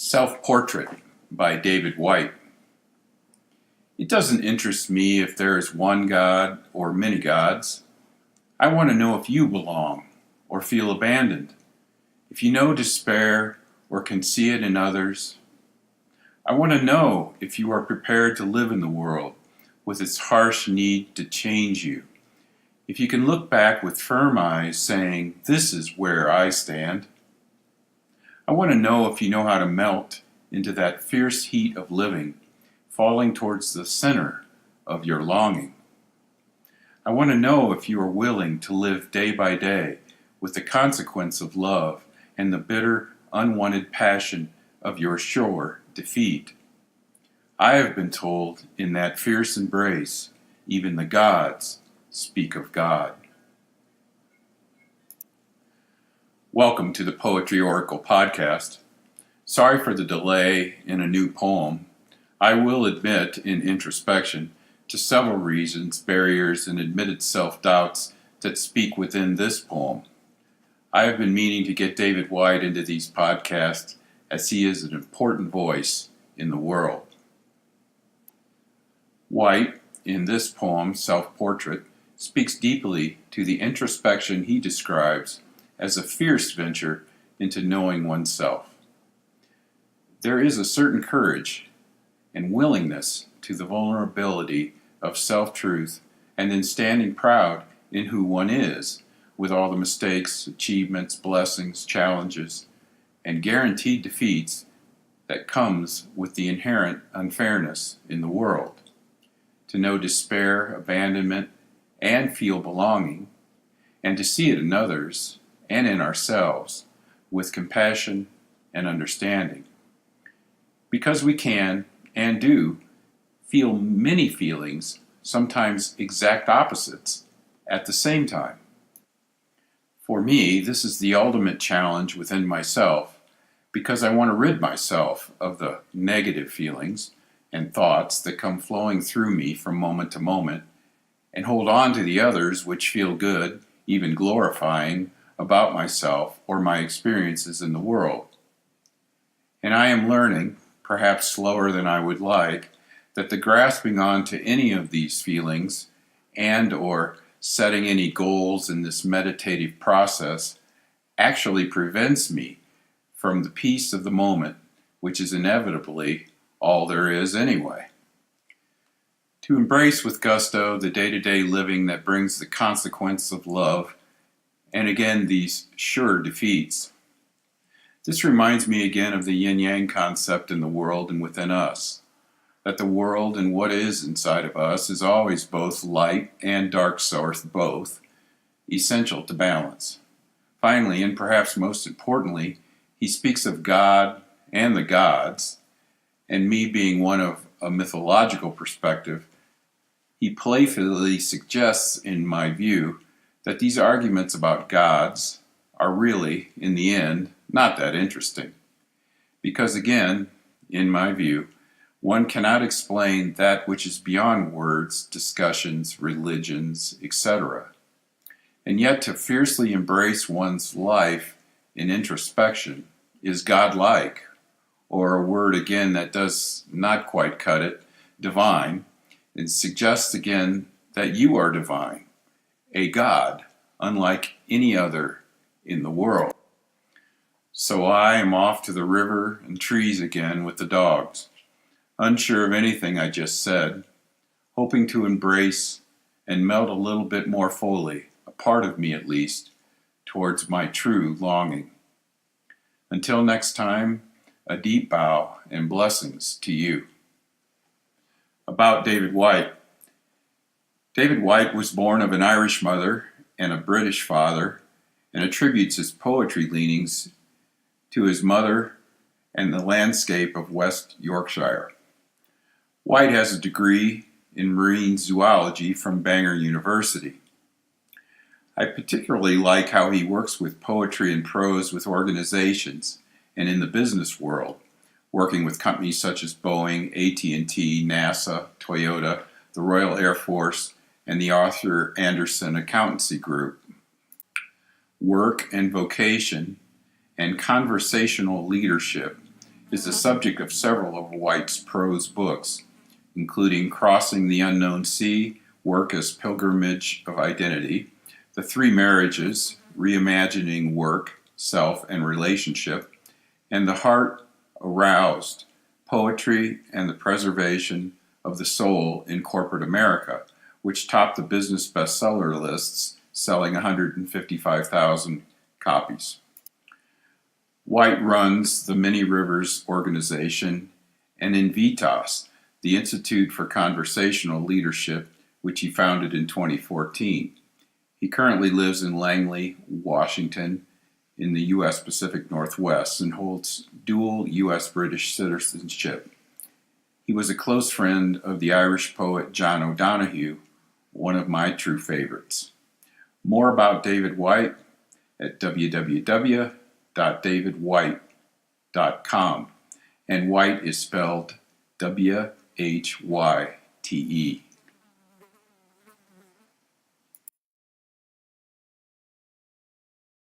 Self-Portrait by David Whyte. It doesn't interest me if there is one God or many gods. I want to know if you belong or feel abandoned, if you know despair or can see it in others. I want to know if you are prepared to live in the world with its harsh need to change you, if you can look back with firm eyes saying, "This is where I stand." I want to know if you know how to melt into that fierce heat of living, falling towards the center of your longing. I want to know if you are willing to live day by day with the consequence of love and the bitter, unwanted passion of your sure defeat. I have been told in that fierce embrace, even the gods speak of God. Welcome to the Poetry Oracle podcast. Sorry for the delay in a new poem. I will admit in introspection to several reasons, barriers, and admitted self-doubts that speak within this poem. I have been meaning to get David Whyte into these podcasts as he is an important voice in the world. Whyte, in this poem, Self-Portrait, speaks deeply to the introspection he describes as a fierce venture into knowing oneself. There is a certain courage and willingness to the vulnerability of self-truth and in standing proud in who one is, with all the mistakes, achievements, blessings, challenges, and guaranteed defeats that comes with the inherent unfairness in the world. To know despair, abandonment, and feel belonging, and to see it in others and in ourselves with compassion and understanding. Because we can and do feel many feelings, sometimes exact opposites, at the same time. For me, this is the ultimate challenge within myself because I want to rid myself of the negative feelings and thoughts that come flowing through me from moment to moment and hold on to the others which feel good, even glorifying, about myself or my experiences in the world. And I am learning, perhaps slower than I would like, that the grasping on to any of these feelings and or setting any goals in this meditative process actually prevents me from the peace of the moment, which is inevitably all there is anyway. To embrace with gusto the day-to-day living that brings the consequence of love and again these sure defeats. This reminds me again of the yin-yang concept in the world and within us, that the world and what is inside of us is always both light and dark source, both, essential to balance. Finally, and perhaps most importantly, he speaks of God and the gods, and me being one of a mythological perspective, he playfully suggests, in my view, that these arguments about gods are really, in the end, not that interesting. Because again, in my view, one cannot explain that which is beyond words, discussions, religions, etc. And yet to fiercely embrace one's life in introspection is godlike, or a word again that does not quite cut it, divine, and suggests again that you are divine, a God, unlike any other in the world. So I am off to the river and trees again with the dogs, unsure of anything I just said, hoping to embrace and melt a little bit more fully, a part of me at least, towards my true longing. Until next time, a deep bow and blessings to you. About David Whyte. David Whyte was born of an Irish mother and a British father and attributes his poetry leanings to his mother and the landscape of West Yorkshire. Whyte has a degree in marine zoology from Bangor University. I particularly like how he works with poetry and prose with organizations and in the business world, working with companies such as Boeing, AT&T, NASA, Toyota, the Royal Air Force, and the Arthur Andersen accountancy group. Work and vocation and conversational leadership is the subject of several of Whyte's prose books, including Crossing the Unknown Sea, Work as Pilgrimage of Identity, The Three Marriages, Reimagining Work, Self, and Relationship, and The Heart Aroused, Poetry and the Preservation of the Soul in Corporate America, which topped the business bestseller lists, selling 155,000 copies. Whyte runs the Many Rivers Organization and Invitas, the Institute for Conversational Leadership, which he founded in 2014. He currently lives in Langley, Washington, in the U.S. Pacific Northwest, and holds dual U.S.-British citizenship. He was a close friend of the Irish poet John O'Donohue, one of my true favorites. More about David Whyte at www.davidwhyte.com, and Whyte is spelled W-H-Y-T-E.